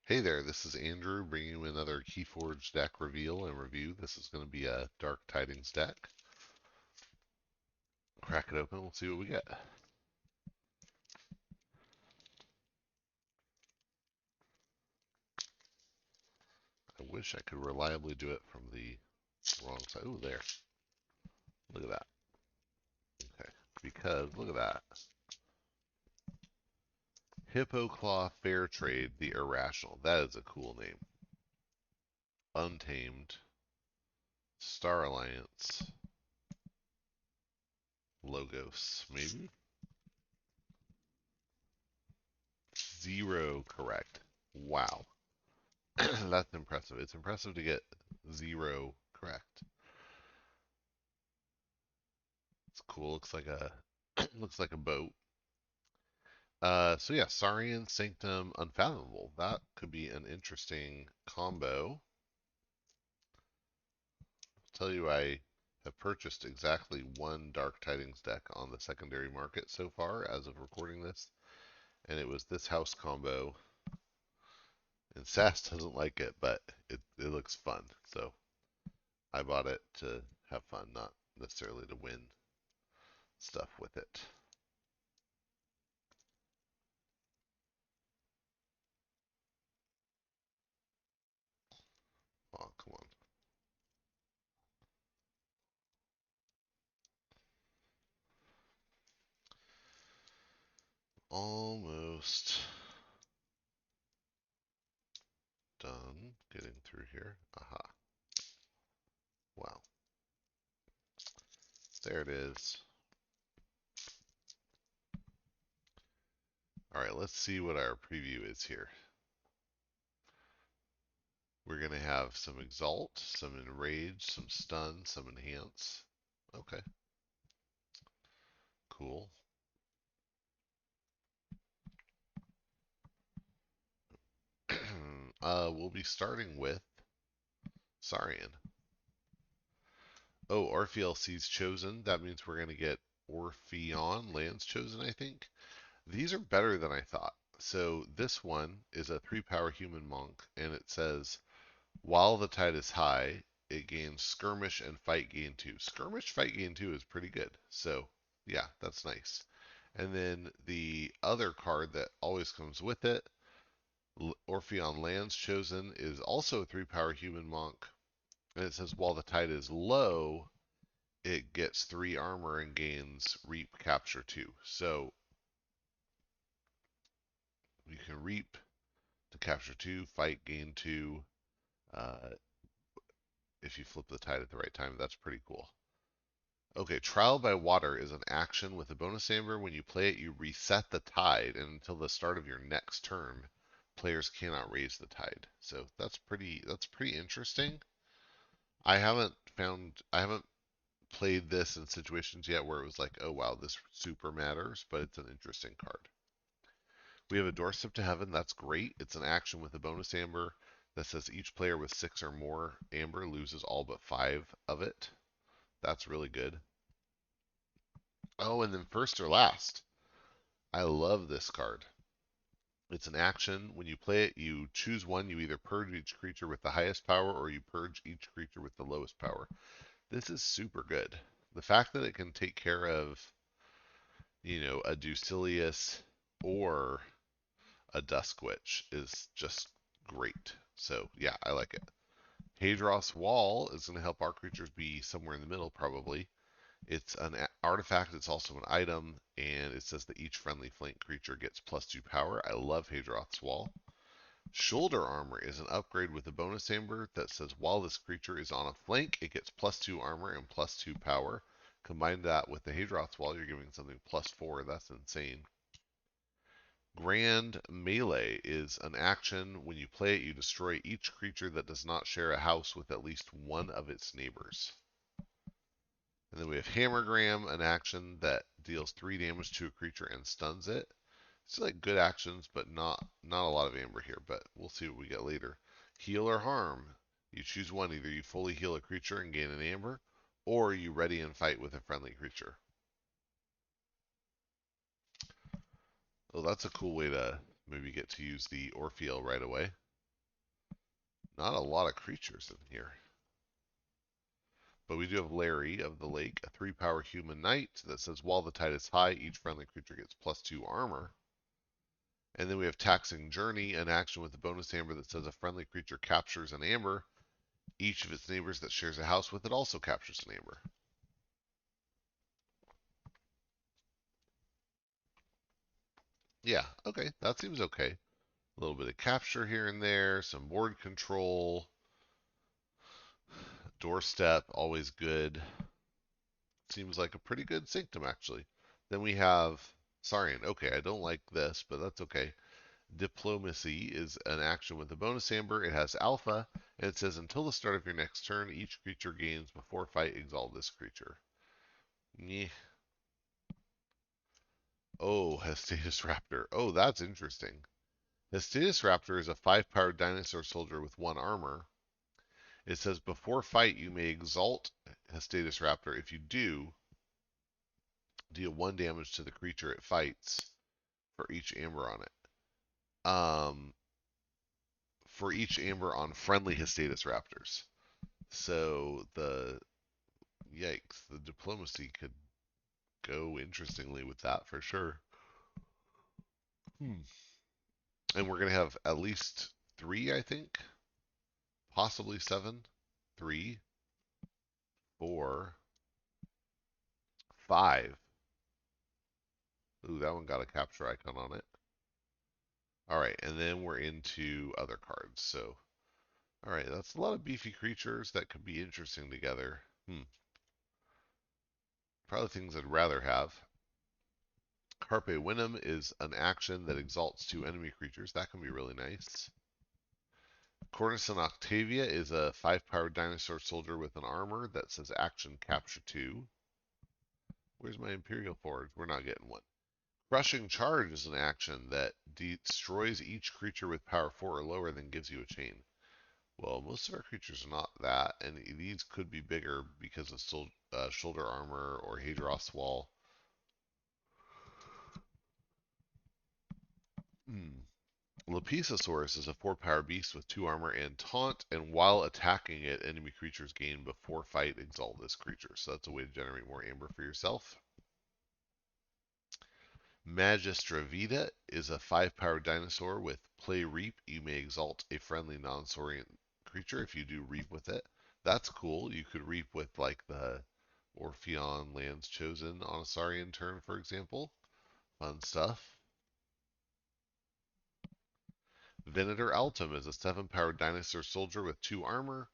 Hey there, this is Andrew bringing you another Keyforge deck reveal and review. This is going to be a Dark Tidings deck. Crack it open, we'll see what we get. I wish I could reliably do it from the wrong side. Ooh, there. Look at that. Okay, because look at that. Hippoclaw Fairtrade, the Irrational. That is a cool name. Untamed. Star Alliance. Logos, maybe? Zero correct. Wow. That's impressive. It's impressive to get zero correct. It's cool. Looks like a looks like a boat. So yeah, Saurian Sanctum Unfathomable. That could be an interesting combo. I'll tell you, I have purchased exactly one Dark Tidings deck on the secondary market so far as of recording this, and it was this house combo. And Sass doesn't like it, but it looks fun. So I bought it to have fun, not necessarily to win stuff with it. Oh, come on. Almost done getting through here. Aha. Wow. There it is. All right, let's see what our preview is here. We're going to have some Exalt, some Enrage, some Stun, some Enhance. Okay, cool. We'll be starting with Saurian. Oh, Orpheal's chosen. That means we're going to get Orpheon lands chosen, I think. These are better than I thought. So this one is a 3-power human monk, and it says, while the tide is high, it gains Skirmish and Fight gain 2. Skirmish, Fight gain 2 is pretty good. So yeah, that's nice. And then the other card that always comes with it, Orpheon Lands Chosen, is also a 3-power human monk. And it says, while the tide is low, it gets 3 armor and gains Reap Capture 2. So you can Reap to capture 2, Fight gain 2. Uh, if you flip the tide at the right time, that's pretty cool. Okay, Trial by Water is an action with a bonus amber. When you play it, you reset the tide, and until the start of your next turn, players cannot raise the tide. So that's pretty interesting. I haven't played this in situations yet where it was like, oh wow, this super matters, but it's an interesting card. We have a Doorstep to Heaven. That's great. It's an action with a bonus amber that says each player with 6 or more amber loses all but 5 of it. That's really good. Oh, and then First or Last. I love this card. It's an action. When you play it, you choose one. You either purge each creature with the highest power or you purge each creature with the lowest power. This is super good. The fact that it can take care of, a Ducilius or a Dusk Witch is just great. So, yeah, I like it. Hadros Wall is going to help our creatures be somewhere in the middle, probably. It's an artifact, it's also an item, and it says that each friendly flank creature gets +2 power. I love Hadroth's Wall. Shoulder Armor is an upgrade with a bonus amber that says while this creature is on a flank, it gets +2 armor and +2 power. Combine that with the Hadroth's Wall, you're giving something +4. That's insane. Grand Melee is an action. When you play it, you destroy each creature that does not share a house with at least one of its neighbors. And then we have Hammergram, an action that deals 3 damage to a creature and stuns it. It's like good actions, but not a lot of amber here, but we'll see what we get later. Heal or Harm. You choose one. Either you fully heal a creature and gain an amber, or you ready and fight with a friendly creature. Well, that's a cool way to maybe get to use the Orpheal right away. Not a lot of creatures in here. But we do have Larry of the Lake, a 3-power human knight that says while the tide is high, each friendly creature gets +2 armor. And then we have Taxing Journey, an action with a bonus amber that says a friendly creature captures an amber. Each of its neighbors that shares a house with it also captures an amber. Yeah, okay, that seems okay. A little bit of capture here and there, some board control, doorstep, always good. Seems like a pretty good Sanctum, actually. Then we have Saurian. Okay, I don't like this, but that's okay. Diplomacy is an action with a bonus amber. It has alpha, and it says until the start of your next turn, each creature gains before fight exalt this creature. Nyeh. Oh, Hestatus Raptor. Oh, that's interesting. Hestatus Raptor is a 5-powered dinosaur soldier with 1 armor. It says before fight you may exalt Hestatus Raptor. If you do, deal 1 damage to the creature it fights for each amber on it. For each amber on friendly Hestatus Raptors. So yikes, the diplomacy could go interestingly with that for sure. Hmm. And we're gonna have at least 3, I think, possibly 7. 3, 4, 5. Ooh, that one got a capture icon on it. All right, and then we're into other cards. So, all right, that's a lot of beefy creatures that could be interesting together. Probably things I'd rather have. Carpe Winum is an action that exalts 2 enemy creatures. That can be really nice. Cortison Octavia is a 5-powered dinosaur soldier with an armor that says action capture 2. Where's my Imperial Forge? We're not getting one. Crushing Charge is an action that destroys each creature with power 4 or lower, then gives you a chain. Well, most of our creatures are not that, and these could be bigger because of shoulder armor or Hadros Wall. Lepisosaurus is a 4-power beast with 2 armor and taunt, and while attacking it, enemy creatures gain before fight exalt this creature. So that's a way to generate more amber for yourself. Magistravita is a 5-power dinosaur with play Reap. You may exalt a friendly non-saurian creature if you do Reap with it. That's cool. You could Reap with like the Orpheon Lands Chosen on a Saurian turn, for example. Fun stuff. Venator Altum is a 7-powered dinosaur soldier with 2 armor.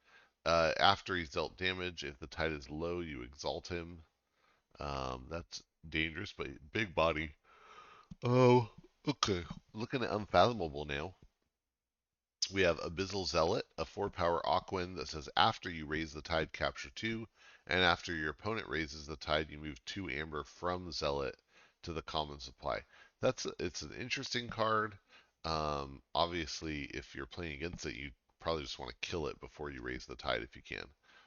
After he's dealt damage, if the tide is low, you exalt him. That's dangerous, but big body. Oh, okay. Looking at Unfathomable now. We have Abyssal Zealot, a 4-power Aquan that says after you raise the tide, capture 2, and after your opponent raises the tide, you move 2 amber from Zealot to the common supply. It's an interesting card. Obviously, if you're playing against it, you probably just want to kill it before you raise the tide if you can.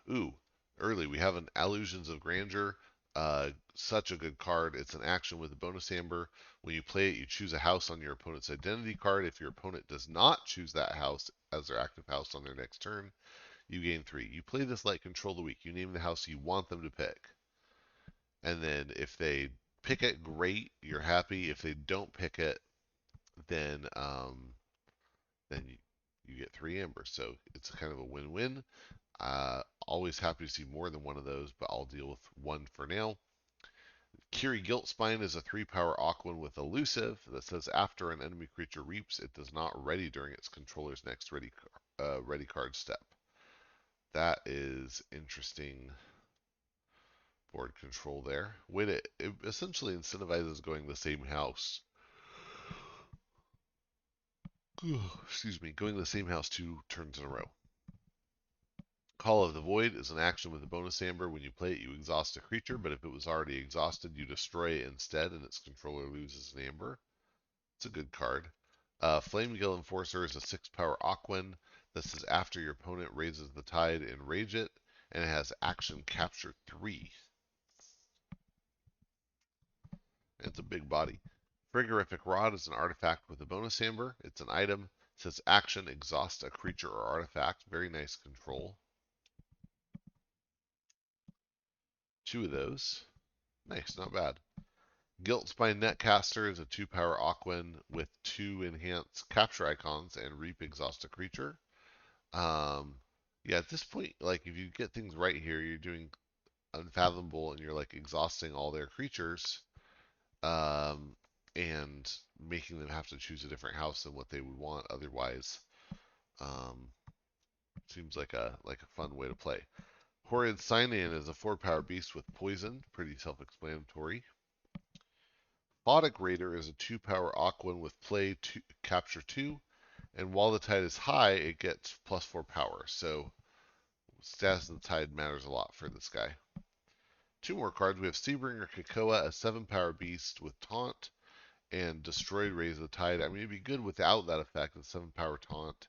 Ooh, early we have an Illusions of Grandeur. Such a good card. It's an action with a bonus amber. When you play it, you choose a house on your opponent's identity card. If your opponent does not choose that house as their active house on their next turn, you gain 3. You play this like Control the Weak. You name the house you want them to pick. And then if they pick it, great, you're happy. If they don't pick it, then you get 3 amber. So it's kind of a win-win. Always happy to see more than one of those, but I'll deal with one for now. Kiri Guiltspine is a 3-power Aquan with Elusive that says after an enemy creature reaps, it does not ready during its controller's next ready card step. That is interesting board control there. It essentially incentivizes going the same house. Excuse me, going the same house 2 turns in a row. Call of the Void is an action with a bonus amber. When you play it, you exhaust a creature, but if it was already exhausted, you destroy it instead, and its controller loses an amber. It's a good card. Flamegill Enforcer is a 6-power Aquan that says after your opponent raises the tide, enrage it, and it has action capture 3. It's a big body. Frigorific Rod is an artifact with a bonus amber. It's an item. It says action, exhaust a creature or artifact. Very nice control. 2 of those. Nice, not bad. Guilt by Netcaster is a 2-power Aquan with 2 enhanced capture icons and reap exhaust a creature. Yeah, at this point, like if you get things right here, you're doing Unfathomable and you're like exhausting all their creatures, um, and making them have to choose a different house than what they would want otherwise. Um, Seems like a fun way to play. Horrid Sign-In is a 4-power beast with poison, pretty self-explanatory. Photic Raider is a 2-power Aquan with play, capture 2, and while the tide is high, it gets +4 power. So status of the tide matters a lot for this guy. 2 more cards. We have Seabringer Krakoa, a 7-power beast with taunt and destroyed Raise the Tide. I mean, it'd be good without that effect, the 7-power taunt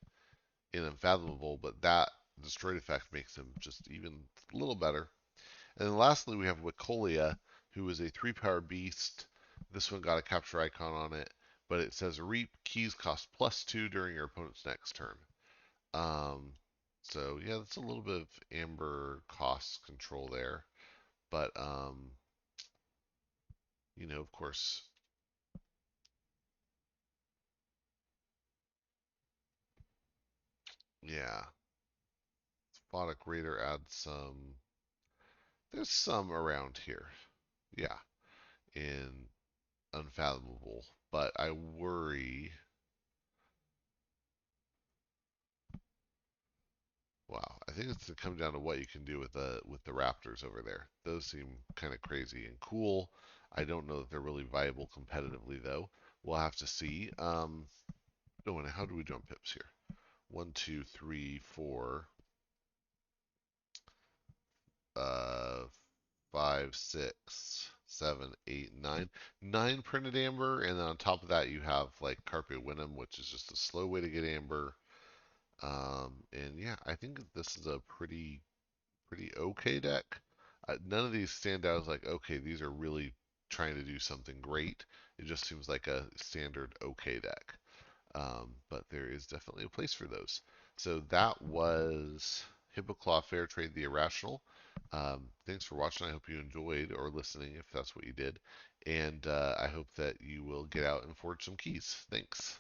in Unfathomable, but that destroyed effect makes him just even a little better. And then lastly, we have Wicolia, who is a 3-power beast. This one got a capture icon on it, but it says Reap, keys cost +2 during your opponent's next turn. Um, so yeah, that's a little bit of Amber cost control there. But of course, yeah, Spodic Raider adds some. There's some around here, yeah, in Unfathomable, but I worry. Wow, I think it's gonna come down to what you can do with the Raptors over there. Those seem kind of crazy and cool. I don't know that they're really viable competitively though. We'll have to see. Oh, and how do we do on pips here? 1, 2, 3, 4, uh, 5, 6, 7, 8, 9. 9 printed amber, and then on top of that you have like Carpe Winum, which is just a slow way to get amber. And yeah, I think this is a pretty okay deck. None of these stand out as like, okay, these are really trying to do something great. It just seems like a standard okay deck. But there is definitely a place for those. So that was Hippoclaw Fairtrade the Irrational. Thanks for watching. I hope you enjoyed, or listening if that's what you did. And I hope that you will get out and forge some keys. Thanks.